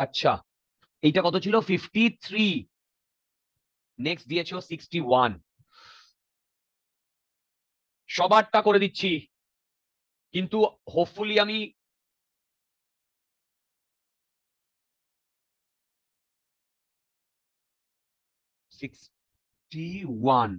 আচ্ছা, এইটা কত ছিল? 53। নেক্সট দিয়েছো 61। সবারটা করে দিচ্ছি, কিন্তু হোপফুলি আমি ওয়ান।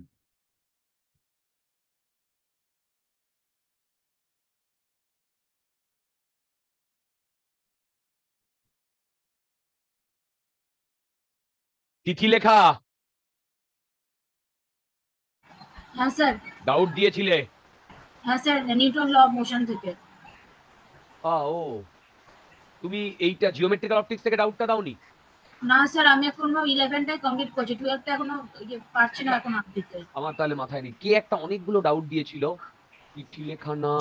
তিথি লেখা? হ্যাঁ স্যার। ডাউট দিয়েছিলে? হ্যাঁ sir, Newton law of motion থেকে। ও, তুমি এইটা জিওমেট্রিক্যাল অপটিক্স থেকে ডাউটটা দাওনি? না স্যার, আমি এখনো 11টাই কমপ্লিট করছি, 12টা এখনো পারছি না এখন আপডেট দিতে। আমার তাহলে মাথায় নেই কে একটা অনেকগুলো ডাউট দিয়েছিল। চিঠি লেখা না,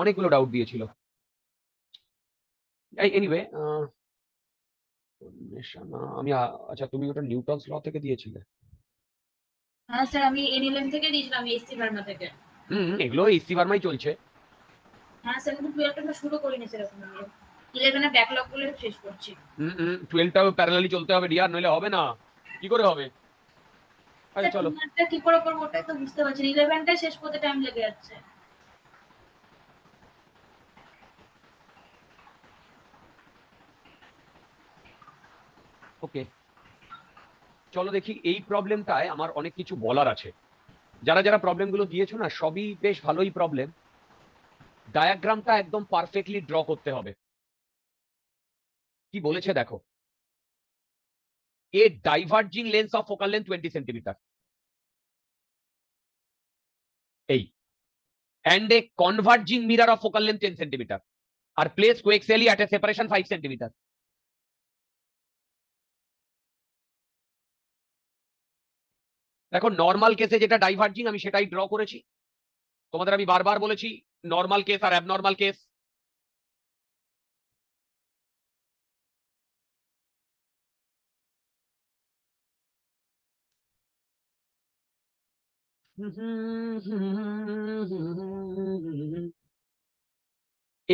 অনেকগুলো ডাউট দিয়েছিল। এনিওয়ে, আমি আচ্ছা, তুমি ওটা নিউটনস ল থেকে দিয়েছিলে? হ্যাঁ স্যার, আমি এনএলএম থেকে দিয়েছিলাম, এসসি ভার্মা থেকে। এগুলো এসসি ভার্মাই চলছে। হ্যাঁ স্যার, কিন্তু 12টা শুরু করিনি স্যার এখন। 11 এর ব্যাকলগ গুলো শেষ করছি। 12টাও প্যারালালি চলতে হবে ডিয়ার, নইলে হবে না। কি করে হবে? আরে চলো, কি করে করবো ওটাই তো বুঝতে পারছি। 11টা শেষ করতে টাইম লেগে যাচ্ছে। ওকে, চলো দেখি। এই প্রবলেমটায় আমার অনেক কিছু বলার আছে। যারা যারা প্রবলেমগুলো দিয়েছো না, সবই বেশ ভালোই প্রবলেম। ডায়াগ্রামটা একদম পারফেক্টলি ড্র করতে হবে। কি বলেছে দেখো, a diverging lens of focal length 20 centimetre, এই, and a converging mirror of focal length 10 centimeter are placed coaxially at a separation 5 centimeter. দেখো, নর্মাল কেসে যেটা ডাইভার্জিং আমি সেটাই ড্র করেছি। তোমাদের আমি বারবার বলেছি নর্মাল কেস আর অ্যাবনর্মাল কেস।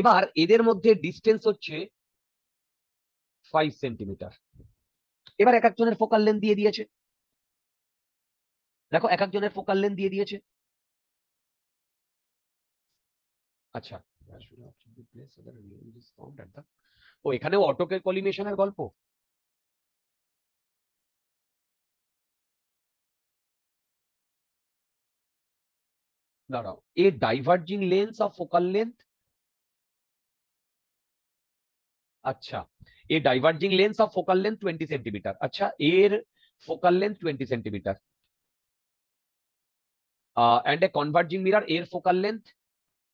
এবার এদের মধ্যে ডিস্টেন্স হচ্ছে 5 সেন্টিমিটার। এবার এক একজনের ফোকাল লেন্থ দিয়ে দিয়েছে। দেখো, এক একজনের ফোকাল লেন্থ দিয়ে দিয়েছে। আচ্ছা, ও এখানেও অটোকে কলিমেশনের গল্প। দাঁড়াও, a diverging lens of focal length, আচ্ছা, a diverging lens of focal length 20 centimetre. আচ্ছা, এর focal length 20 centimetre, and a converging mirror, এর focal length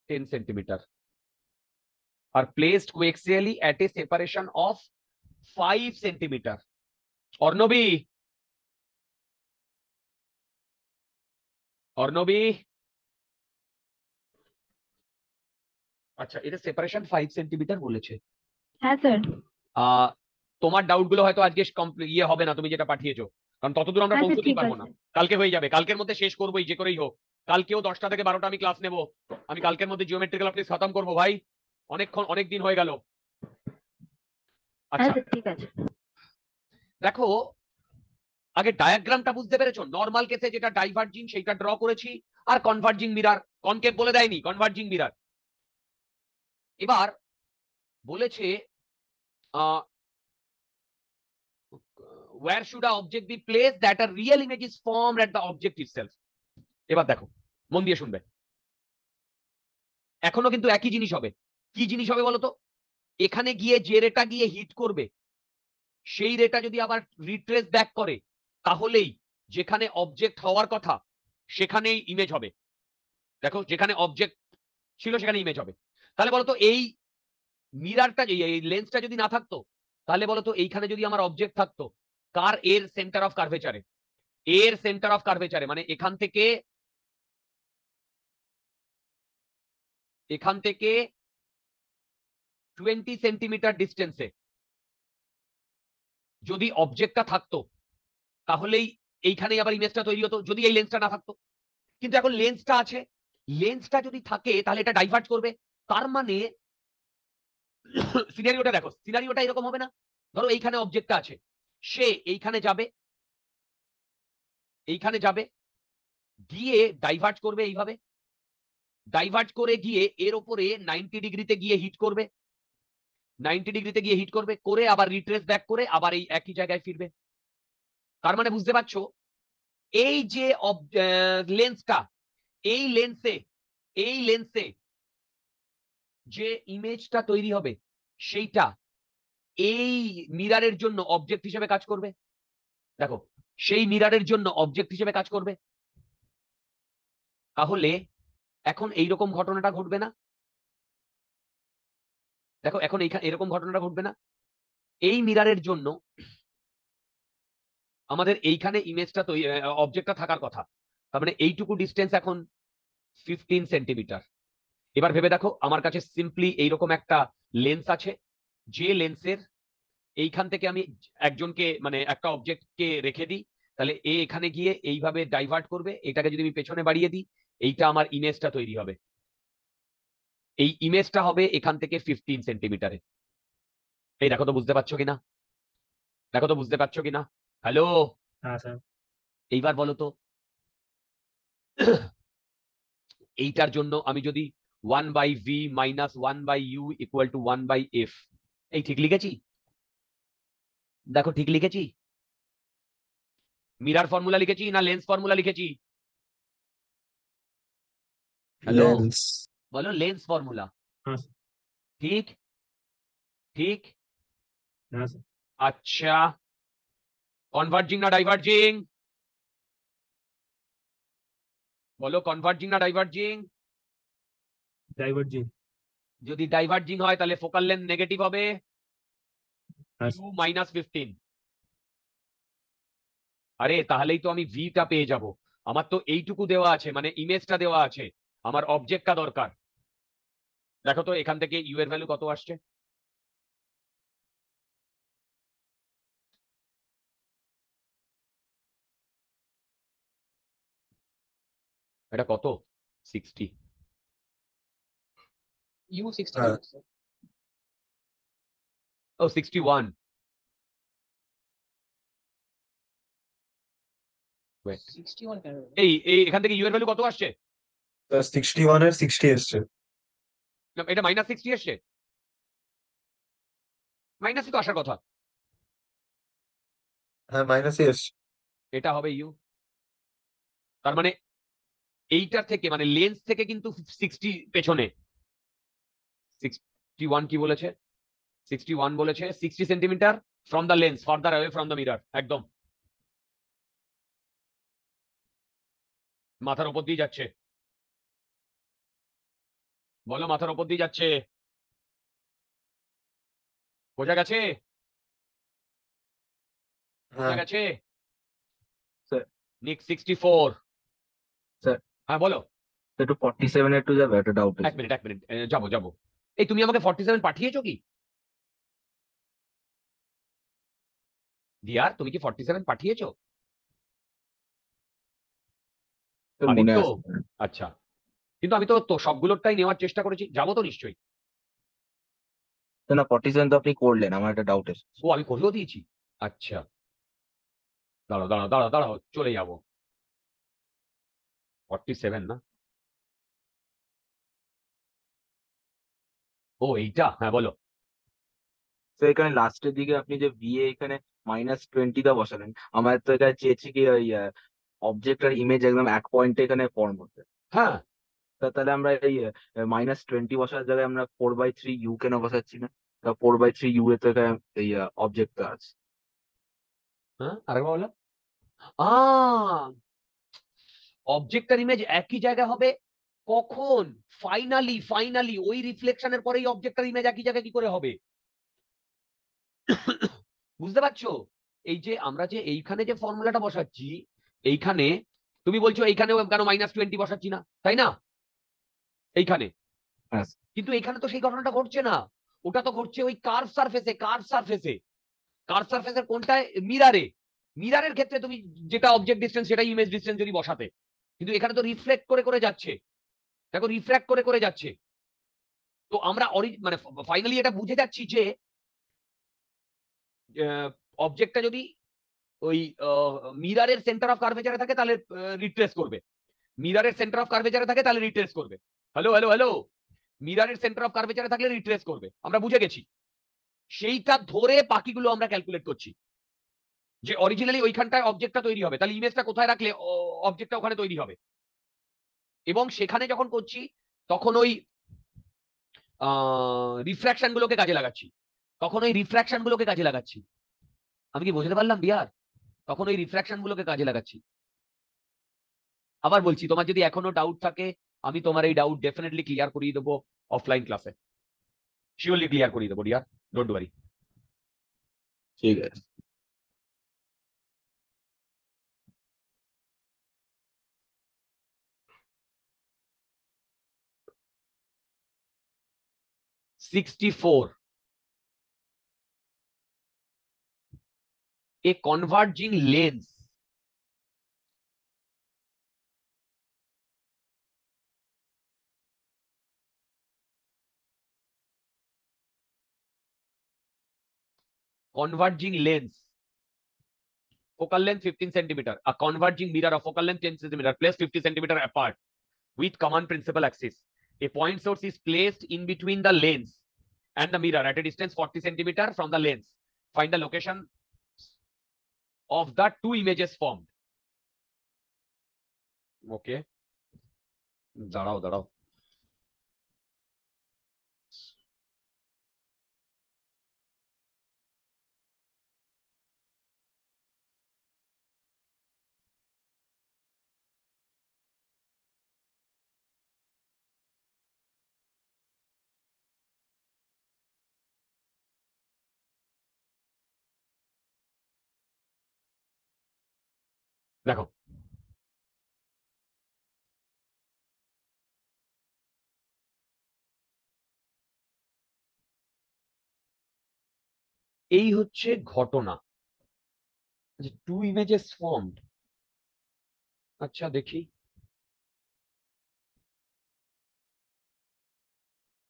10 centimetre, are placed coaxially at a separation of 5 centimetre. Arnabi, Arnabi, আচ্ছা, এটা separation 5 centimetre বলেছে। হ্যাঁ sir. তোমার doubt গুলো হয়তো আজকে ইয়ে হবে না, তুমি যেটা পাঠিয়েছো, কারণ ততদূর আমরা পৌঁছতেই পারবো না। কালকে হয়ে যাবে, কালকের মধ্যে শেষ করবোই যে করেই হোক। কালকেও 10টা থেকে 12টা আমি ক্লাস নেব। আমি কালকের মধ্যে জিওমেট্রিক্যাল অপটিক্স খতম করবো ভাই, অনেকক্ষণ, অনেক দিন হয়ে গেল। আচ্ছা ঠিক আছে। দেখো, আগে ডায়াগ্রামটা বুঝতে পেরেছো? নর্মাল কেসে যেটা ডাইভার্জিং সেটা ড্র করেছি, আর কনভার্জিং মিরর, কনকেভ বলে দেয়নি, কনভার্জিং মিরর। এবার বলেছে where should a object be placed that a real image is formed at the object itself. এবার দেখো, মন দিয়ে শুনবে। এখনো কিন্তু একই জিনিস হবে। কি জিনিস হবে বলতো? এখানে গিয়ে যে রেটা গিয়ে হিট করবে, সেই রেটা যদি আবার রিট্রেস ব্যাক করে, তাহলেই যেখানে অবজেক্ট হওয়ার কথা সেখানেই ইমেজ হবে। দেখো যেখানে অবজেক্ট ছিল সেখানে ইমেজ হবে। তাহলে বলতো এই মিরারটা, এই লেন্সটা যদি না থাকতো, তাহলে বলতো এইখানে যদি আমার অবজেক্ট থাকতো, কার এর সেন্টার অফ কার্ভেচারে, এর সেন্টার অফ কার্ভেচারে মানে এখান থেকে 20 সেন্টিমিটার ডিস্টেন্সে যদি অবজেক্টটা থাকতো, তাহলেই এইখানেই আবার ইমেজটা তৈরি হতো, যদি এই লেন্সটা না থাকতো। কিন্তু এখন লেন্সটা আছে, লেন্সটা যদি থাকে তাহলে এটা ডাইভার্ট করবে। তার মানে সিনারিওটা দেখো, সিনারিওটা এরকম হবে না? ধরো এইখানে অবজেক্টটা আছে, সে এইখানে যাবে, এইখানে যাবে, গিয়ে ডাইভার্ট করবে এইভাবে, ডাইভার্ট করে গিয়ে এর উপরে 90 ডিগ্রিতে গিয়ে হিট করবে, 90 ডিগ্রিতে গিয়ে হিট করবে, করে আবার রিট্রেস ব্যাক করে আবার এই একই জায়গায় ফিরবে। তার মানে বুঝতে পারছো, এই যে লেন্সটা, এই লেন্সে, এই লেন্সে যে ইমেজটা তৈরি হবে সেইটা এই মিরারের জন্য অবজেক্ট হিসেবে কাজ করবে। দেখো সেই মিরারের জন্য অবজেক্ট হিসেবে কাজ করবে। তাহলে এখন এইরকম ঘটনাটা ঘটবে না? দেখো এখন এইখানে এরকম ঘটনাটা ঘটবে না? এই মিরারের জন্য আমাদের এইখানে ইমেজটা তৈরি, অবজেক্টটা থাকার কথা। তার মানে এইটুকু ডিস্টেন্স এখন 15 সেন্টিমিটার। এবার ভেবে দেখো, আমার কাছে সিম্পলি এইরকম একটা লেন্স আছে, যে লেন্সের এইখান থেকে আমি একজনকে মানে একটা অবজেক্টকে রেখে দিই, তাহলে এ এখানে গিয়ে এইভাবে ডাইভার্ট করবে, এটাকে যদি আমি পেছনে বাড়িয়ে দিই, এইটা আমার ইমেজটা তৈরি হবে। এই ইমেজটা হবে এখান থেকে 15 সেন্টিমিটারে। এই দেখো তো বুঝতে পারছো কিনা, দেখো তো বুঝতে পারছো কিনা? হ্যালো, হ্যাঁ স্যার। এইবার বলো তো, এইটার জন্য আমি যদি 1/v minus 1/u equal to 1/f, এই ঠিক লিখেছি? দেখো ঠিক লিখেছি? মিরার ফর্মুলা লিখেছি না লেন্স ফর্মুলা লিখেছি? Hello, lens. বলো লেন্স ফর্মুলা। হ্যাঁ স্যার। ঠিক? ঠিক? হ্যাঁ স্যার। আচ্ছা, কনভার্জিং না ডাইভার্জিং? বলো কনভার্জিং না ডাইভার্জিং? ডাইভার্জিং। যদি ডাইভার্জিং হয় তাহলে ফোকাল লেন্থ নেগেটিভ হবে, হ্যাঁ u মাইনাস 15। আরে তাহলেই তো আমি ভিটা পেয়ে যাব। আমার তো এইটুকু দেওয়া আছে, মানে ইমেজটা দেওয়া আছে, আমার অবজেক্টটা দরকার। দেখো তো এখান থেকে ইউ এর ভ্যালু কত আসছে? এটা কত? 60। ইউ 60 হ্যাঁ। ও 61। Wait, 61 কেন? এই এই এখান থেকে ইউ এর ভ্যালু কত আসছে? 61 এর 60 এসছে। না, এটা মাইনাস 60 আসছে, মাইনাসই তো আসার কথা। হ্যাঁ মাইনাসই এসছে। এটা হবে ইউ। তার মানে এইটার থেকে মানে লেন্স থেকে কিন্তু 60 পেছনে। 61 কি বলেছে? 61 বলেছে 60 centimetre from the lens, further away from the mirror. একদম মাথার উপর দিয়ে যাচ্ছে। বলো মাথার উপর দিয়ে যাচ্ছে। বোঝা গেছে? বোঝা হ্যাঁ গেছে? স্যার। নিক 64। স্যার হ্যাঁ বলো। একটু 47 একটু যাবে, একটা ডাউট এক মিনিট এক মিনিট, যাবো যাবো। এই তুমি আমাকে 47 পাঠিয়েছো কি ডিয়ার? তুমি কি 47 পাঠিয়েছো? মনে আদিত্য, আছে। আচ্ছা। কিন্তু আমি তো তো সবগুলোরটাই নেওয়ার চেষ্টা করেছি, যাবো তো নিশ্চয়ই। না 47 তো আপনি করলেন, আমার একটা ডাউট এসেছে। ও আমি করেও দিয়েছি। আচ্ছা, দাঁড়াও দাঁড়াও দাঁড়াও দাঁড়াও, চলে যাবো। 47 না? ও এইটা, হ্যাঁ বলো। তো এখানে লাস্টের দিকে আপনি যে ভিএ এখানে -20 দা বসালেন, আমার তো এখানে চেয়েছি কি ওই অবজেক্ট আর ইমেজ একদম এক পয়েন্টে এখানে ফর্ম হতে। হ্যাঁ, তাহলে আমরা এই -20 বসার জায়গায় আমরা 4/3 ইউ কেন বসাচ্ছি না? 4/3 ইউ এ তো এখানে এই অবজেক্টটা আছে। হ্যাঁ আরেকবার বলো। অবজেক্ট আর ইমেজ একই জায়গায় হবে কখন? ফাইনালি ওই রিফ্লেকশনের পরেই অবজেক্ট আর ইমেজ একই জায়গায় কি করে হবে? বুঝতে পারছো? এই যে আমরা যে এইখানে যে ফর্মুলাটা বসাচ্ছি, এইখানে তুমি বলছো এইখানেও কেন -20 বসাচ্ছি না, তাই না? এইখানে হ্যাঁ কিন্তু এখানে তো সেই ঘটনাটা ঘটছে না, ওটা তো ঘটছে ওই কার্ভ সারফেসের কোনটায়? মিরারের ক্ষেত্রে তুমি যেটা অবজেক্ট ডিসটেন্স সেটা ইমেজ ডিসটেন্স যদি বসাতে, কিন্তু এখানে তো রিফ্লেক্ট করে করে যাচ্ছে, দেখো রিফ্র্যাক্ট করে করে যাচ্ছে। তো আমরা মানে ফাইনালি এটা বুঝে যাচ্ছি যে অবজেক্টটা যদি ওই মিরারের সেন্টার অফ কার্ভেচারে থাকে তাহলে রিট্রেস করবে, মিরারের সেন্টার অফ কার্ভেচারে থাকে তাহলে রিট্রেস করবে। হ্যালো, মিরারের সেন্টার অফ কার্ভেচারে থাকলে রিট্রেস করবে, আমরা বুঝে গেছি। সেইটা ধরে বাকিগুলো আমরা ক্যালকুলেট করছি যে অরিজিনালি ওইখানটায় অবজেক্টটা তৈরি হবে, তাহলে ইমেজটা কোথায় রাখলে অবজেক্টটা ওখানে তৈরি হবে। এবং সেখানে যখন করছি তখন ওই রিফ্র্যাকশন গুলোকে কাজে লাগাচ্ছি। আমি কি বুঝতে পারলাম বিহার? তখন ওই রিফ্র্যাকশন গুলোকে কাজে লাগাচ্ছি। আবার বলছি, তোমার যদি এখনো ডাউট থাকে আমি তোমার এই ডাউট ডেফিনেটলি ক্লিয়ার করিয়ে দেবো অফলাইন ক্লাসে, শিওরলি ক্লিয়ার করিয়ে দেবো ডিয়ার, ডোন্ট ওয়ারি। ঠিক আছে। A converging lens focal length 15 centimeter, a converging mirror of focal length 10 centimeter placed 50 centimeter apart with common principal axis. A point source is placed in between the lens and the mirror at a distance 40 centimeter from the lens. Find the location of the two images formed. Okay, দাঁড়াও দেখো, এই হচ্ছে ঘটনা, two images formed. আচ্ছা দেখি,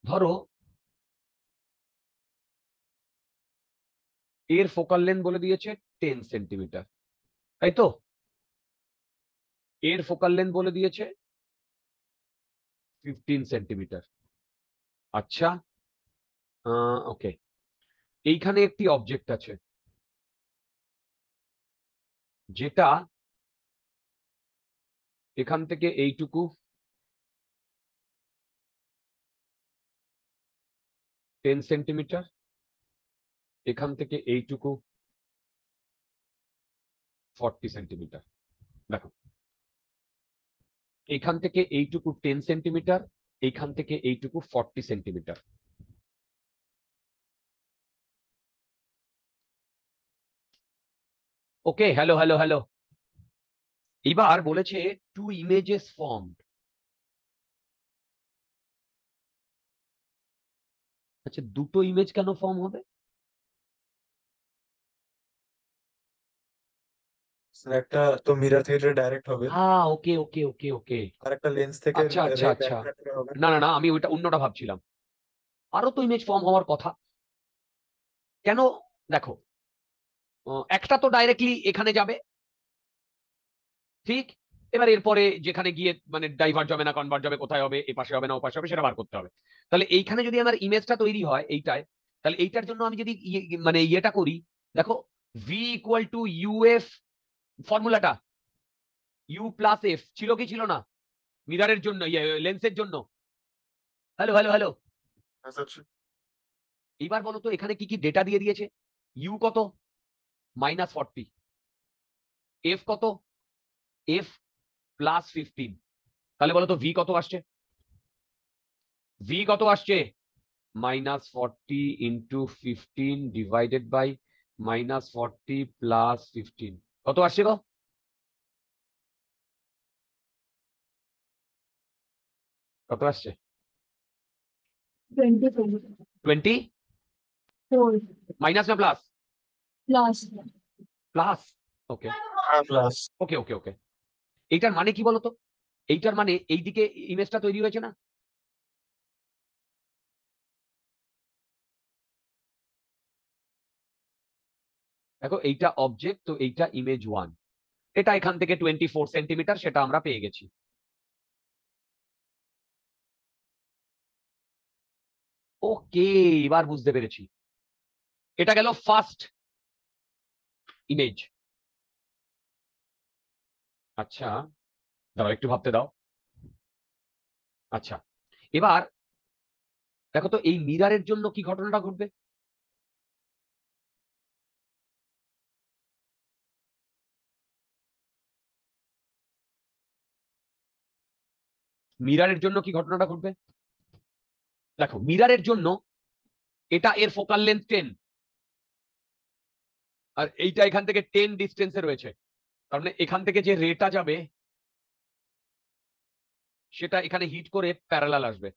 ধরো এর focal length বলে দিয়েছে 10 সেন্টিমিটার, তাই তো? এর ফোকাল লেন্থ বলে দিয়েছে 15 সেন্টিমিটার। আচ্ছা, ওকে, এইখানে একটি অবজেক্ট আছে যেটা এখান থেকে এইটুকু 10 সেন্টিমিটার, এখান থেকে এইটুকু 40 সেন্টিমিটার। দেখো, এখান থেকে এইটুকু 10 সেন্টিমিটার, এইখান থেকে এইটুকু 40 সেন্টিমিটার। ওকে, হ্যালো, এবার বলেছে টু ইমেজেস ফর্মড। আচ্ছা, দুটো ইমেজ কেন ফর্ম হবে? স্যার একটা তো মিরর থেকে ডাইরেক্ট হবে, হ্যাঁ, ওকে, আর একটা লেন্স থেকে আচ্ছা, হবে। না আমি ওইটা অন্যটা ভাবছিলাম। আরো তো ইমেজ ফর্ম হওয়ার কথা, কেন? দেখো, একটা তো ডাইরেক্টলি এখানে যাবে, ঠিক? এবার এরপরে যেখানে গিয়ে মানে ডাইভার্জ হবে না কনভার্জ হবে, কোথায় হবে, এ পাশে হবে না ও পাশে হবে, সেটা বার করতে হবে। তাহলে এইখানে যদি আমার ইমেজটা তৈরি হয় এইটায়, তাহলে এইটার জন্য আমি যদি মানে ইয়েটা করি, দেখো ভি ইকুয়াল টু ইউএফ, ফর্মুলাটা ইউ প্লাস এফ ছিল কি ছিল না মিরারের জন্য, লেন্সের জন্য? হ্যালো, এইবার বলো তো এখানে কি কি ডেটা দিয়ে দিয়েছে? ইউ কত? -40, এফ কত? F plus 15। তাহলে বলো তো ভি কত আসছে? ভি কত আসছে? -40 ইন্টু 15 ডিভাইডেড বাই -40 প্লাস 15 কত আসছে গো? কত আসছে? 24 20 মাইনাস না প্লাস? plus plus. ওকে হ্যাঁ প্লাস। ওকে ওকে ওকে। এইটার মানে কি বলতো? এইটার মানে এইদিকে ইমেজটা তৈরি হয়েছে না? দেখো এইটা অবজেক্ট, তো এইটা ইমেজ 1। এটা এখান থেকে 24 সেন্টিমিটার, সেটা আমরা পেয়ে গেছি। ওকে, এবার বুঝতে পেরেছি। এটা গেল ফার্স্ট ইমেজ। আচ্ছা দাঁড়াও, একটু ভাবতে দাও। আচ্ছা, এবার দেখো তো এই মিরারের জন্য কি ঘটনাটা ঘটবে। মিরারের জন্য কি ঘটনাটা ঘটবে? দেখো মিরারের জন্য এটা এর ফোকাল লেন্থ 10, আর এইটা এখান থেকে 10 ডিস্টেন্সে রয়েছে। তার মানে এখান থেকে যে রেটা যাবে সেটা এখানে হিট করে প্যারালাল আসবে।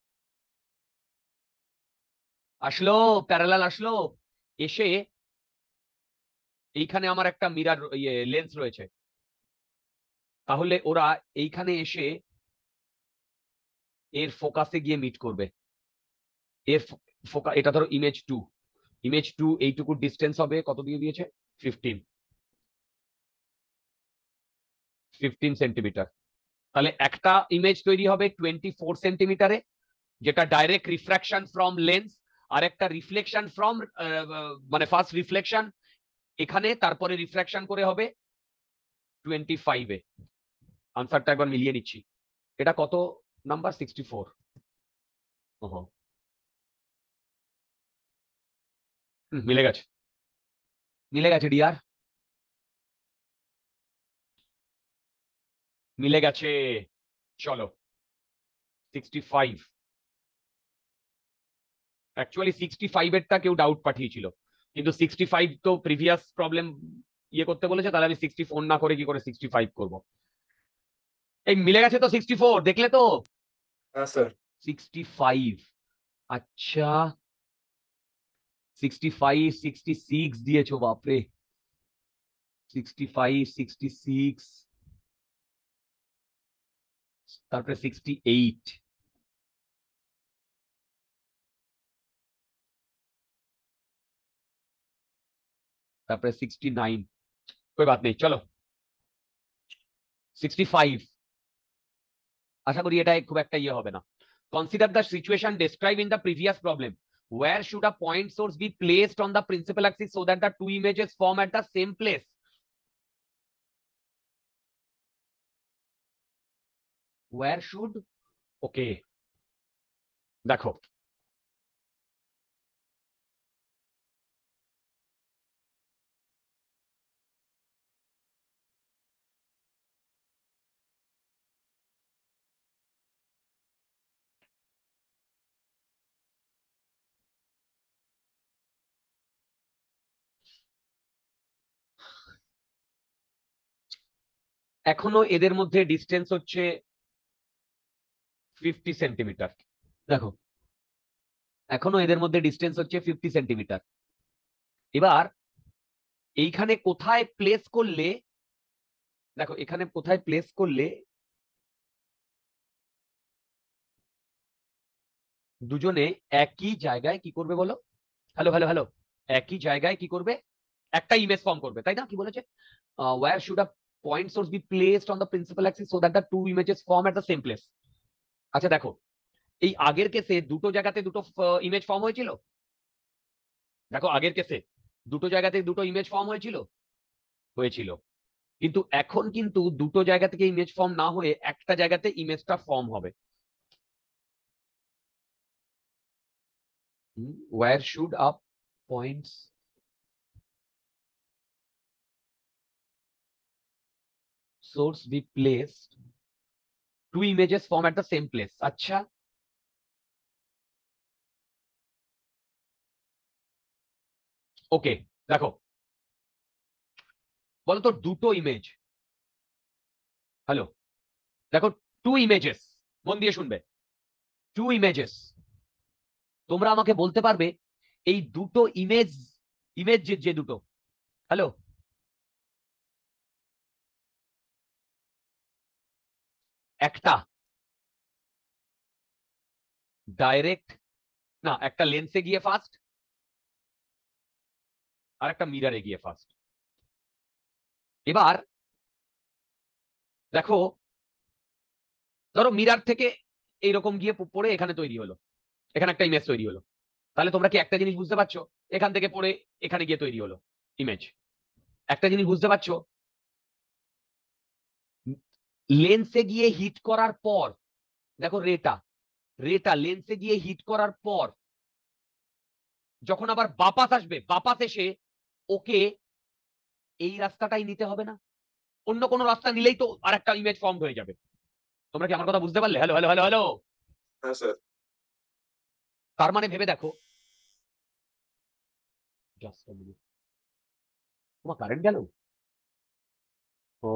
আসলো, প্যারালাল আসলো, এসে এইখানে আমার একটা মিরার লেন্স রয়েছে। তাহলে ওরা এইখানে এসে এর ফোকাসে গিয়ে মিট করবে। এর ফোকাস, এটা ধরো ইমেজ 2, ইমেজ 2 এইটুকু ডিস্টেন্স হবে, কত দিয়ে দিয়েছে? 15 সেন্টিমিটার। তাহলে একটা ইমেজ তৈরি হবে 24 সেন্টিমিটারে, যেটা ডাইরেক্ট রিফ্রাকশন ফ্রম লেন্স, আর একটা রিফ্লেকশন ফ্রম, মানে ফার্স্ট রিফ্লেকশন এখানে, তারপরে রিফ্রাকশন করে হবে 25 এ। আনসারটা একবার মিলিয়ে নিচ্ছি। এটা কত নাম্বার? 64। ওহো, মিলে গেছে, মিলে গেছে ডিয়ার, মিলে গেছে। চলো 65, অ্যাকচুয়ালি 65 এরটা কেউ ডাউট পাঠিয়েছিল, কিন্তু 65 তো প্রিভিয়াস প্রবলেম ইয়ে করতে বলেছে, তাহলে আমি 64 না করে কি করে 65 করব। এই মিলে গেছে তো 64, দেখলে তো? হ্যাঁ স্যার। 65। আচ্ছা 65 66 দিয়েছো, বাপরে। 65 66, তারপরে 68, তারপরে 69। कोई बात नहीं, चलो 65। আশা করি এটা খুব একটা ইয়ে হবে না। Consider the situation describe in the previous problem, where should a point source be placed on the principal axis so that the two images form at the same place? Where should, okay, দেখো এখনো এদের মধ্যে distance হচ্ছে 50 centimetre. দেখো এখনো এদের মধ্যে distance হচ্ছে 50 সেন্টিমিটার। এবার এইখানে কোথায় প্লেস করলে, দেখো এখানে কোথায় প্লেস করলে দুজনে একই জায়গায় কি করবে বলো? হ্যালো হ্যালো হ্যালো, একই জায়গায় কি করবে? একটা ইমেজ ফর্ম করবে, তাই না? কি বলেছে? where should a point source be placed on the principal axis so that the two images form at the same place? আচ্ছা দেখো, এই আগের কেসে দুটো জায়গাতে দুটো ইমেজ ফর্ম হয়েছিল। দেখো আগের কেসে দুটো জায়গাতে দুটো ইমেজ ফর্ম হয়েছিল, হয়েছিল। কিন্তু এখন কিন্তু দুটো জায়গা থেকে ইমেজ ফর্ম না হয়ে একটা জায়গাতে ইমেজটা ফর্ম হবে। where should a points source be placed, two images form at the same place. আচ্ছা, ওকে, দেখো বলো তো দুটো ইমেজ, হ্যালো, দেখো টু ইমেজেস, মন দিয়ে শুনবে, টু ইমেজেস, তোমরা আমাকে বলতে পারবে এই দুটো ইমেজ, ইমেজ যে দুটো, হ্যালো, একটা ডাইরেক্ট, না একটা লেন্সে গিয়ে ফার্স্ট আর একটা মিরারে গিয়ে ফার্স্ট। এবার দেখো, ধরো মিরার থেকে এইরকম গিয়ে পড়ে এখানে তৈরি হলো, এখানে একটা ইমেজ তৈরি হলো, তাহলে তোমরা কি একটা জিনিস বুঝতে পারছো, এখান থেকে পড়ে এখানে গিয়ে তৈরি হলো ইমেজ, একটা জিনিস বুঝতে পারছো, লেন্সে গিয়ে হিট করার পর, দেখো রেটা, রেটা লেন্সে গিয়ে হিট করার পর যখন আবার বাপাস আসবে, বাপাস এসে ওকে এই রাস্তাটাই নিতে হবে না, অন্য কোনো রাস্তা নিলেই তো আর একটা ইমেজ ফর্ম হয়ে যাবে। তোমরা কি আমার কথা বুঝতে পারলে? Hello hello hello hello. হ্যাঁ স্যার। তার মানে ভেবে দেখো, জাস্ট তোমার কারেন্ট গেল, ও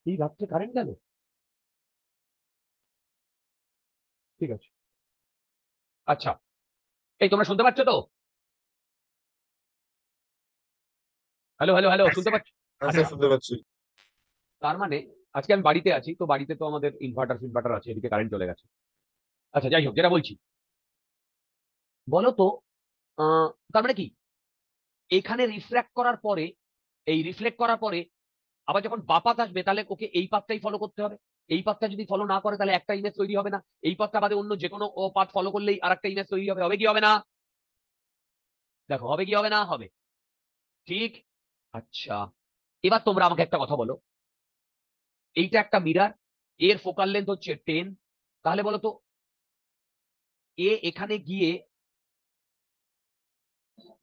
এই রাত্রে কারেন্ট গেল, ঠিক আছে, আচ্ছা, এই তোমরা শুনতে পাচ্ছ তো? হ্যালো হ্যালো হ্যালো, শুনতে পাচ্ছ? হ্যাঁ আচ্ছা, স্যার, শুনতে পাচ্ছি। তার মানে আজকে আমি বাড়িতে আছি, তো বাড়িতে তো আমাদের ইনভার্টার আছে, এদিকে কারেন্ট চলে গেছে। আচ্ছা যাই হোক, যেটা বলছি, বলো তো তার মানে কি, এখানে রিফ্লেক্ট করার পরে, এই রিফ্লেক্ট করার পরে আবার যখন বাপাস আসবে তাহলে ওকে এই পাথটাই ফলো করতে হবে, এই পাথটা যদি ফলো না করে তাহলে একটা ইমেজ তৈরি হবে না, এই পাথটা বাদে অন্য যে কোনো পাথ ফলো করলেই আর একটা ইমেজ তৈরি হবে, হবে কি হবে না? দেখো হবে কি হবে না? হবে, ঠিক। আচ্ছা, এবার তোমরা আমাকে একটা কথা বলো, এইটা একটা মিরার, এর ফোকাল লেন্থ হচ্ছে 10, তাহলে বলো তো এ এখানে গিয়ে,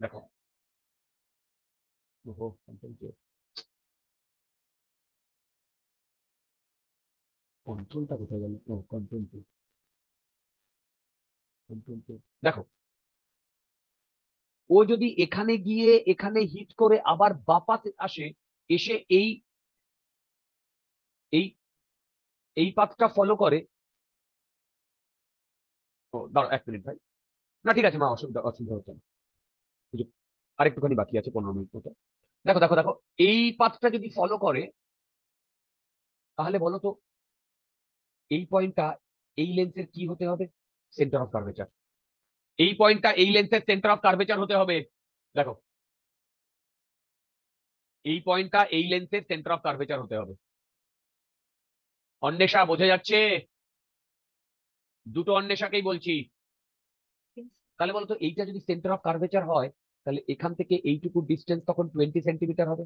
দেখো ওহো, কন্ট্রোলটা কোথায় গেল? ও কন্ট্রোল, দেখো ও যদি এখানে গিয়ে এখানে হিট করে আবার বাপাতে আসে, এসে এই এই এই পাথটা ফলো করে, ও দাঁড়াও 1 মিনিট ভাই, না ঠিক আছে মা, অসুবিধা অসুবিধা হচ্ছে না, এই যে আরেকটুখানি বাকি আছে, 15 মিনিট মতো। দেখো দেখো দেখো, এই পাথটা যদি ফলো করে তাহলে বলো তো এই পয়েন্টটা এই লেন্সের কি হতে হবে? Centre of curvature. এই পয়েন্টটা এই লেন্সের সেন্টার অফ কার্ভেচার হতে হবে। দেখো এই পয়েন্টটা এই লেন্সের সেন্টার অফ কার্ভেচার হতে হবে। অন্বেষা বোঝা যাচ্ছে? দুটো অন্বেষাকেই বলছি। তাহলে বলতো এইটা যদি সেন্টার অফ কার্ভেচার হয়, তাহলে এখান থেকে এইটুকু ডিস্টেন্স তখন 20 সেন্টিমিটার হবে,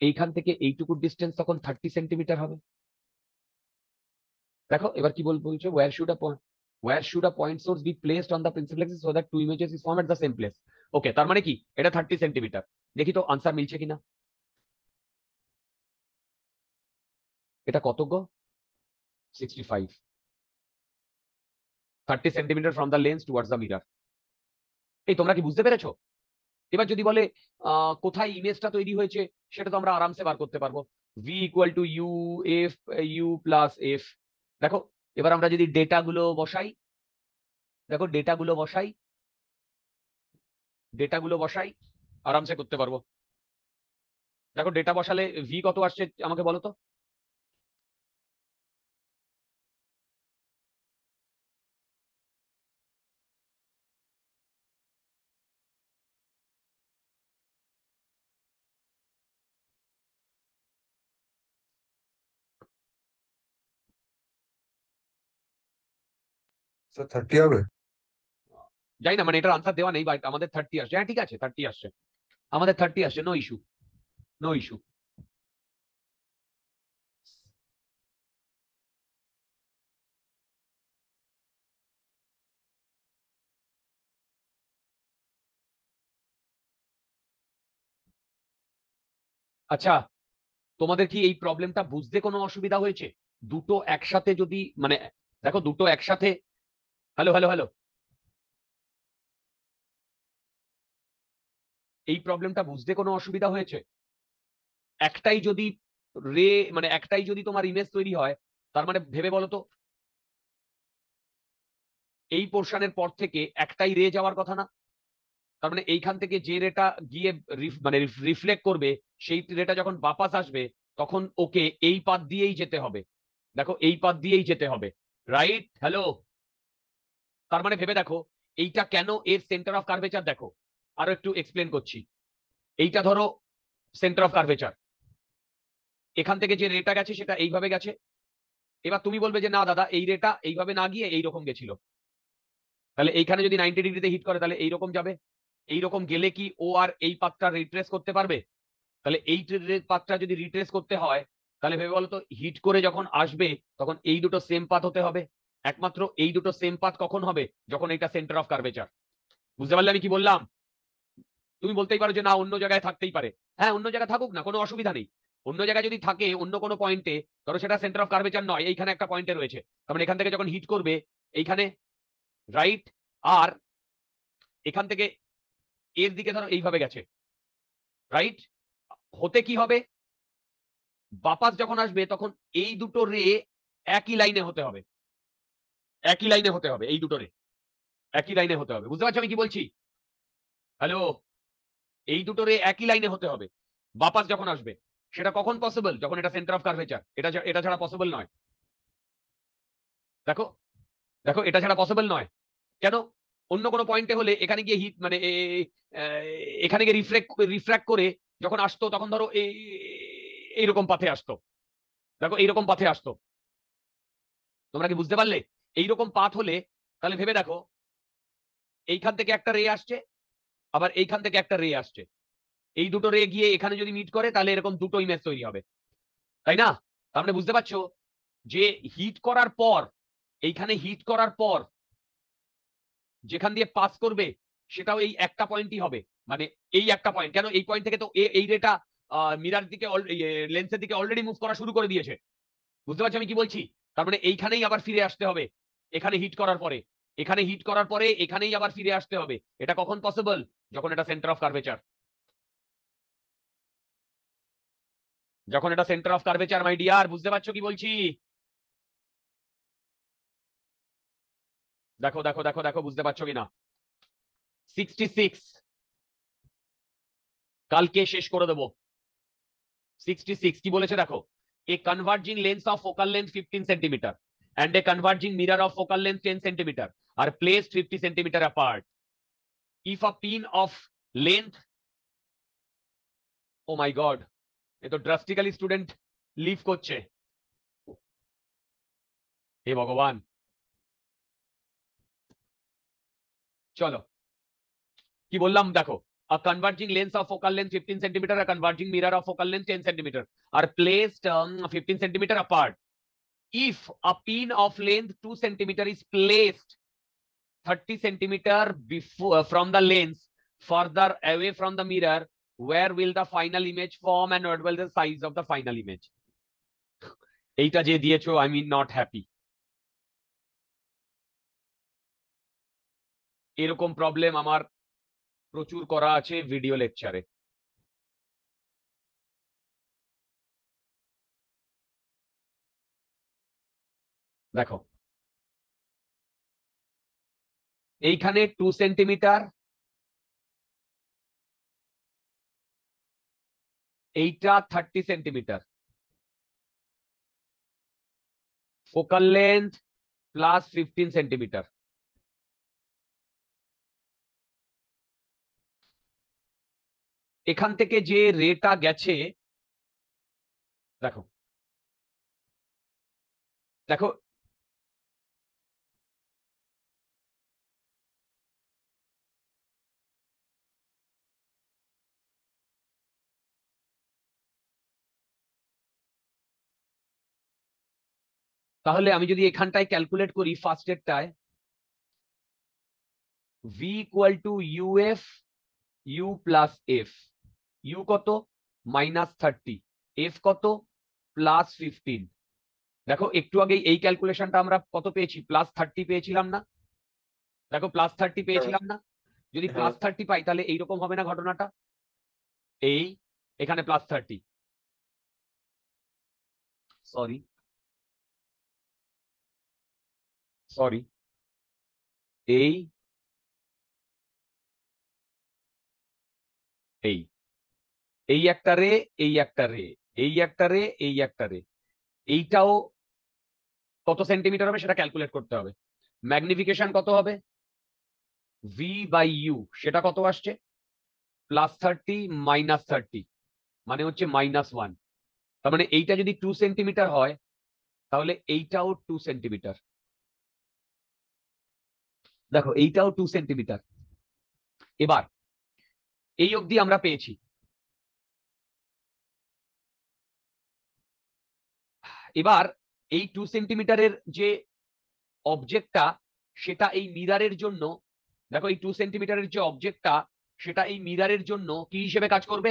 এইখান থেকে এইটুকু ডিস্টেন্স তখন 30 সেন্টিমিটার হবে। দেখো এবার কি বলছো, where should a point source be placed on the principal axis so that two images is formed at the same place? ওকে, তার মানে কি এটা 30 সেন্টিমিটার, দেখি তো আনসার মিলছে কিনা। এটা কত গো? 65, 30 centimetre from the lens towards the mirror. এই তোমরা কি বুঝতে পেরেছো? এবার যদি বলে কোথায় ইমেজটা তৈরি হয়েছে, সেটা তো আমরা আরামসে বার করতে পারবো, V equal to U F, U plus F. দেখো এবার আমরা যদি ডেটাগুলো বসাই, দেখো ডেটাগুলো বসাই, ডেটাগুলো বসাই, আরামসে করতে পারবো। দেখো ডেটা বসালে ভি কত আসছে আমাকে বলো তো? স্যার 30 হবে? জানি না, মানে এটার আনসার দেওয়া নেই, বাট আমাদের 30 আসছে, হ্যাঁ ঠিক আছে 30 আসছে, আমাদের 30 আসছে, নো ইস্যু, নো ইস্যু। আচ্ছা তোমাদের কি এই প্রবলেমটা বুঝতে কোনো অসুবিধা হয়েছে? দুটো একসাথে যদি মানে দেখো দুটো একসাথে, হ্যালো হ্যালো হ্যালো, এই প্রবলেমটা বুঝতে কোনো অসুবিধা হয়েছে? একটাই যদি রে মানে একটাই যদি তোমার ইমেজ তৈরি হয়, তার মানে ভেবে বলো তো, এই পোর্শনের পর থেকে একটাই রে যাওয়ার কথা না? তার মানে এইখান থেকে যে রেটা গিয়ে মানে রিফ্লেক্ট করবে, সেই রেটা যখন বাপাস আসবে, তখন ওকে এই পাথ দিয়েই যেতে হবে। দেখো এই পাথ দিয়েই যেতে হবে, রাইট? হ্যালো, তার মানে ভেবে দেখো এইটা কেন এর সেন্টার অফ কার্ভেচার। দেখো আরো একটু এক্সপ্লেন করছি। এইটা ধরো সেন্টার অফ কার্ভেচার, এখান থেকে যে রেটা গেছে সেটা এইভাবে গেছে। এবার তুমি বলবে যে না দাদা, এই রেটা এইভাবে না গিয়ে এইরকম গেছিল, তাহলে এইখানে যদি 90 ডিগ্রিতে হিট করে তাহলে এইরকম যাবে। এইরকম গেলে কি ও আর এই পাথটা রিট্রেস করতে পারবে? তাহলে এই পাথটা যদি রিট্রেস করতে হয়, তাহলে ভেবে বলো তো, হিট করে যখন আসবে তখন এই দুটো সেম পাথ হতে হবে। একমাত্র এই দুটো সেম পাথ কখন হবে? যখন এটা সেন্টার অফ কার্ভেচার। বুঝতে পারলে আমি কি বললাম? তুমি বলতেই পারো যে না, অন্য জায়গায় থাকতেই পারে। হ্যাঁ, অন্য জায়গায় থাকুক না, কোনো অসুবিধা নেই। অন্য জায়গায় যদি থাকে, অন্য কোনো পয়েন্টে, ধরো সেটা সেন্টার অফ কার্ভেচার নয়, এইখানে একটা পয়েন্টে রয়েছে, তার মানে এখান থেকে যখন হিট করবে এইখানে, রাইট, আর এখান থেকে এর দিকে ধরো এইভাবে গেছে, রাইট, হতে কি হবে? বাপাস যখন আসবে তখন এই দুটো রে একই লাইনে হতে হবে, একই লাইনে হতে হবে, এই দুটো রে একই লাইনে হতে হবে। বুঝতে পারছো আমি কি বলছি? হ্যালো, এই দুটো রে একই লাইনে হতে হবে বাপাস যখন আসবে। সেটা কখন পসিবল? যখন এটা সেন্টার অফ কার্ভেচার। এটা ছাড়া পসিবল নয়। দেখো, দেখো এটা ছাড়া পসিবল নয়। কেন? অন্য কোনো পয়েন্টে হলে এখানে গিয়ে হিট মানে এখানে গিয়ে রিফ্র্যাক্ট করে যখন আসতো, তখন ধরো এইরকম পাথে আসতো। দেখো এইরকম পাথে আসতো। তোমরা কি বুঝতে পারলে? এইরকম পাথ হলে তাহলে ভেবে দেখো, এইখান থেকে একটা রে আসছে, আবার এইখান থেকে একটা রে আসছে, এই দুটো রে গিয়ে এখানে যদি মিট করে তাহলে এরকম দুটো ইমেজ তৈরি হবে, তাই না? তার মানে বুঝতে পারছো যে হিট করার পর, এইখানে হিট করার পর যেখান দিয়ে পাস করবে সেটাও এই একটা পয়েন্টই হবে। মানে এই একটা পয়েন্ট, কেন এই পয়েন্ট থেকে তো এই রেটা মিরার দিকে লেন্সের দিকে অলরেডি মুভ করা শুরু করে দিয়েছে। বুঝতে পারছো আমি কি বলছি? তার মানে এইখানেই আবার ফিরে আসতে হবে, এখানে হিট করার পরে, এখানে হিট করার পরে এখানেই আবার ফিরে আসতে হবে। এটা কখন পসিবল? যখন এটা সেন্টার অফ কার্ভেচার। যখন এটা centre of curvature, my dear. বুঝতে পারছো কি বলছি? দেখো দেখো দেখো দেখো, বুঝতে পারছো কিনা? 66, কালকে শেষ করে দেবো। 66 কি বলেছে দেখো, a converging lens of focal length 15 centimeter and a converging mirror of focal length 10 centimeter are placed 50 centimeter apart. If a pin of length, oh my god, এ তো ড্রাস্টিক্যালি স্টুডেন্ট লিভ করছে, হে ভগবান। চলো কি বললাম দেখো, a converging lens of focal length 15 centimeter, a converging mirror of focal length 10 centimeter are placed 15 centimeter apart. If a pin of length 2 centimeter is placed 30 centimeter before from the lens further away from the mirror, where will the final image form and what will the size of the final image? এইটা যে দিয়েছো, I mean not happy. এরকম problem আমার প্রচুর করা আছে video লেকচারে। দেখো এইখানে 2 সেন্টিমিটার, এইটা 30 centimetre, focal length plus 15 centimetre. এখান থেকে যে রেটা গেছে, দেখো দেখো, তাহলে আমি যদি এখানটায় ক্যালকুলেট করি, ফার্স্ট এরটায় v equal to UF you plus f. U কত? -30, এফ কত +15। দেখো একটু আগে এই ক্যালকুলেশনটা আমরা কত পেয়েছি, +30 পেয়েছিলাম না? দেখো +30 পেয়েছিলাম না? যদি হ্যাঁ। +30 পাই তাহলে এইরকম হবে না ঘটনাটা? এই এখানে +30, সরি সরি, এই এই এই একটা রে, এই একটা রে, এই একটা রে, এই একটা রে, এইটাও কত সেন্টিমিটার হবে সেটা ক্যালকুলেট করতে হবে। ম্যাগনিফিকেশন কত হবে, v/u, সেটা কত আসছে, +30 -30, মানে হচ্ছে -1। তার মানে এইটা যদি 2 সেন্টিমিটার হয় তাহলে এইটাও 2 সেন্টিমিটার। দেখো এইটাও 2 সেন্টিমিটার। এবার এই অবধি আমরা পেয়েছি। এবার এই 2 সেন্টিমিটারের যে অবজেক্টটা সেটা এই মিরারের জন্য, দেখো এই 2 সেন্টিমিটারের যে অবজেক্টটা সেটা এই মিরারের জন্য কি হিসেবে কাজ করবে,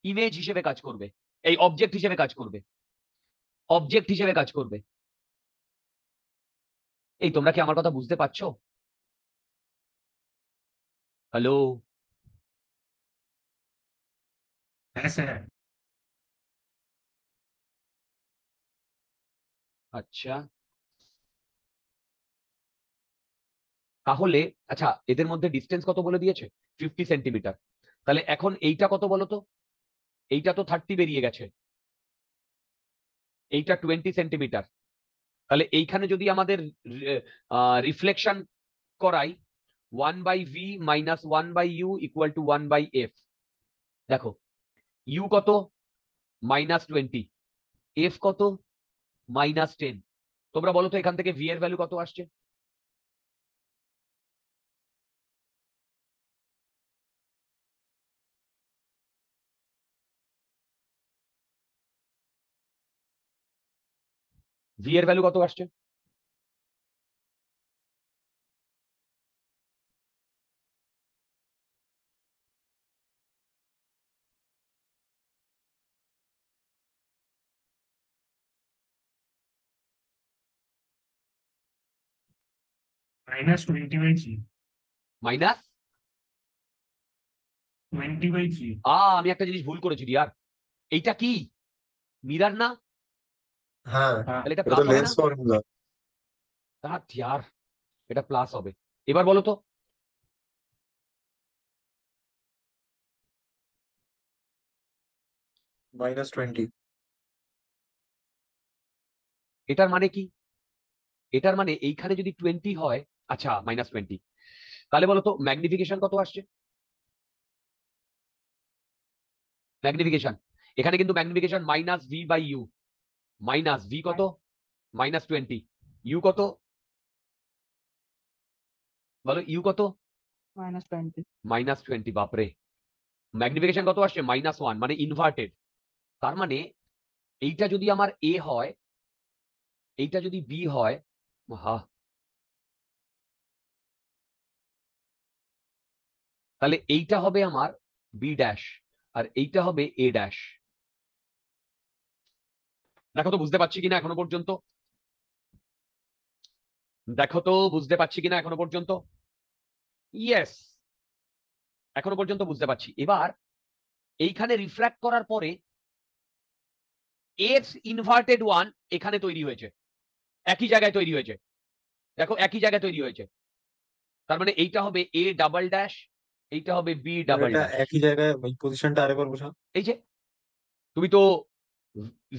ইমেজ হিসেবে কাজ করবে, এই অবজেক্ট হিসেবে কাজ করবে, অবজেক্ট হিসেবে কাজ করবে। এই তোমরা কি আমার কথা বুঝতে পারছো? হ্যালো? হ্যাঁ স্যার। আচ্ছা, তাহলে আচ্ছা এদের মধ্যে ডিস্টেন্স কত বলে দিয়েছে, 50 সেন্টিমিটার। তাহলে এখন এইটা কত বলো তো, এইটা তো 30 বেরিয়ে গেছে, এইটা 20 সেন্টিমিটার। তাহলে এইখানে যদি আমাদের রিফ্লেকশন করাই 1/v - 1/u = 1/f। দেখো u কত -20, f কত -10। তোমরা বলো তো এখান থেকে v এর ভ্যালু কত আসছে? v এর ভ্যালু কত আসছে? -20/3। মাইনাস, 20/3। আমি একটা জিনিস ভুল করেছি ডিয়ার, এইটা কি মিরার না? হ্যাঁ, তাহলে এটা এটা প্লাস তো হবে না? Lens formula. ইয়ার এটা প্লাস হবে। এবার বলো তো -20। এটার মানে কি, এটার মানে এইখানে যদি 20 হয়, আচ্ছা -20, তাহলে বলো তো ম্যাগনিফিকেশন কত আসছে? ম্যাগনিফিকেশন এখানে কিন্তু ম্যাগনিফিকেশন -v/u, v কত -20, u কত বলো, u কত -20। বাপরে, ম্যাগনিফিকেশন কত আসছে -1, মানে ইনভার্টেড। তার মানে এইটা যদি আমার a হয়, এইটা যদি b হয়, হা, তাহলে এইটা হবে আমার b ড্যাশ আর এইটা হবে a ড্যাশ। দেখো তো বুঝতে পারছি কিনা এখনো পর্যন্ত, দেখো তো বুঝতে পারছি কিনা এখনো পর্যন্ত। ইয়েস, এখনো পর্যন্ত বুঝতে পারছি। এবার এইখানে রিফ্র্যাক্ট করার পরে এর ইনভার্টেড ওয়ান এখানে তৈরি হয়েছে, একই জায়গায় তৈরি হয়েছে। দেখো একই জায়গায় তৈরি হয়েছে, তার মানে এইটা হবে a ডাবল ড্যাশ, এইটা হবে b ডাবল এটা ড্যাশ। একই জায়গায়, ওই পজিশনটা আরেকবার বোঝাও। এই যে তুমি তো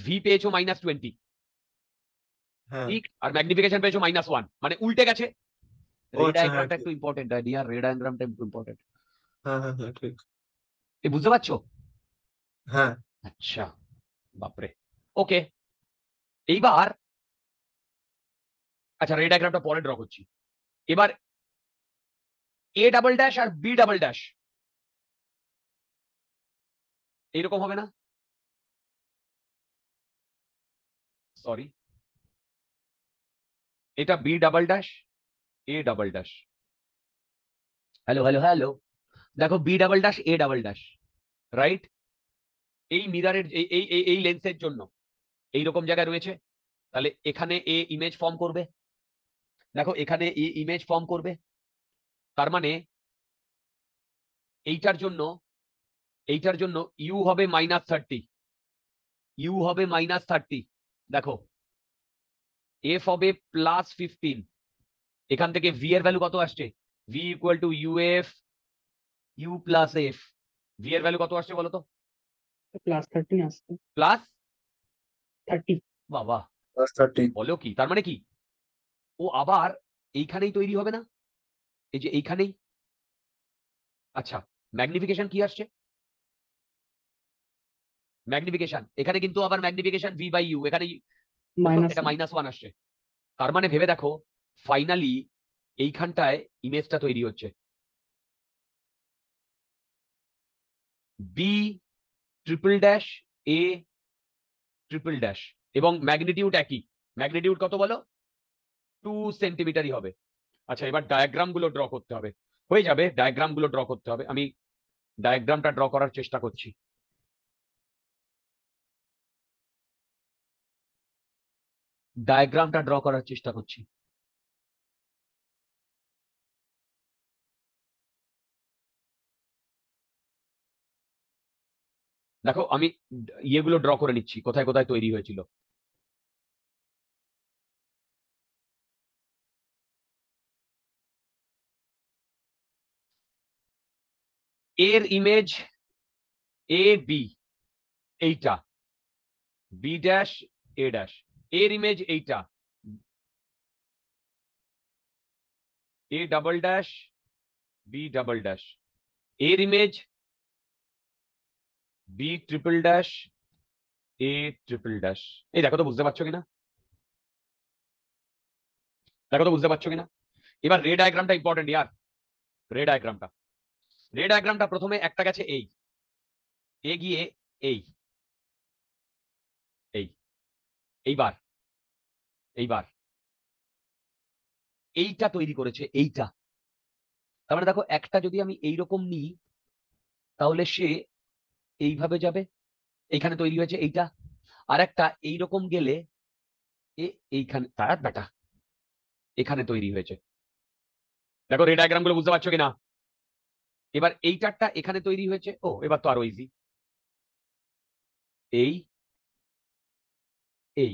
v পেয়েছো -20, হ্যাঁ। ঠিক, আর ম্যাগনিফিকেশন পেয়েছো -1, মানে উল্টে গেছে। ও রে আচ্ছা, হ্যাঁ ডায়াগ্রামটা ঠিক। একটু ইম্পর্টেন্ট আইডিয়া, রে ডায়াগ্রামটা একটু ইম্পর্টেন্ট। হ্যাঁ হ্যাঁ হ্যাঁ ঠিক। এই বুঝতে পারছো? হ্যাঁ। আচ্ছা, বাপরে, ওকে। এইবার আচ্ছা রে ডায়াগ্রামটা পরে ড্র করছি। এবার a ডাবল ড্যাশ আর b ডাবল ড্যাশ এইরকম হবে না? সরি, এটা b double dash, a double dash. Hello hello hello, দেখো b double dash a double dash, right? এই মিররের এই লেন্সের জন্য এইরকম জায়গায় রয়েছে, তাহলে এখানে এ ইমেজ ফর্ম করবে। দেখো এখানে এ ইমেজ ফর্ম করবে, তার মানে এইটার জন্য ইউ হবে -30, ইউ হবে -30। দেখো এফ হবে +15, এখান থেকে ভি এর ভ্যালু কত আসছে? V equal to UF you plus F. V এর ভ্যালু কত আসছে বলো তো? +13 আসছে, প্লাস 30। বাবা +30 বলো কি, তার মানে কি ও আবার এইখানেই তৈরি হবে না? এই যে এইখানেই। আচ্ছা ম্যাগনিফিকেশন কি আসছে? ম্যাগনিফিকেশন এখানে কিন্তু আবার ম্যাগনিফিকেশন ভি বাই ইউ, এখানে এটা -1 -1 আসছে। তার মানে ভেবে দেখো ফাইনালি এইখানটায় ইমেজটা তৈরি হচ্ছে B triple dash A triple dash, এবং ম্যাগনিটিউড একই। ম্যাগনিটিউড কত বলো? 2 সেন্টিমিটারই হবে। আচ্ছা এবার ডায়াগ্রাম গুলো ড্র করতে হবে। হয়ে যাবে, ডায়াগ্রাম গুলো ড্র করতে হবে। আমি ডায়াগ্রামটা ড্র করার চেষ্টা করছি। ডায়াগ্রামটা ড্র করার চেষ্টা করছি। দেখো আমি ইয়েগুলো ড্র করে নিচ্ছি, কোথায় কোথায় তৈরি হয়েছিল। এর ইমেজ এ বি এইটা, বি ড্যাশ এ ড্যাশ। এর ইমেজ এইটা, A double dash B double dash. এর image B triple dash A triple dash. এই দেখো তো বুঝতে পারছো কিনা? দেখো তো বুঝতে পারছো কিনা? এবার রে ডায়াগ্রামটা ইম্পর্টেন্ট ইয়ার। রে ডায়াগ্রামটা প্রথমে একটা গেছে এই, এ গিয়ে এই, এই, এইবার এইবার এইটা তৈরি করেছে এইটা। তার মানে দেখো একটা যদি আমি এইরকম নিই তাহলে সে এইভাবে যাবে, এইখানে তৈরি হয়েছে এইটা। আর একটা এইরকম গেলে এইখানে তার বেটা এখানে তৈরি হয়েছে। দেখো রে ডায়াগ্রাম গুলো বুঝতে পারছো কিনা? এবার এইটারটা এখানে তৈরি হয়েছে। ও এবার তো আরো ইজি, এই এই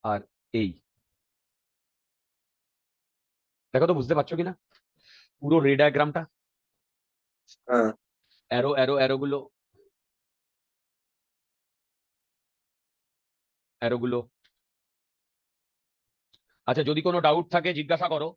আর এই। দেখো তো বুঝতে পারছো কিনা পুরো রে ডায়াগ্রামটা? হ্যাঁ অ্যারো অ্যারো অ্যারো গুলো, অ্যারো গুলো। আচ্ছা যদি কোনো ডাউট থাকে জিজ্ঞাসা করো।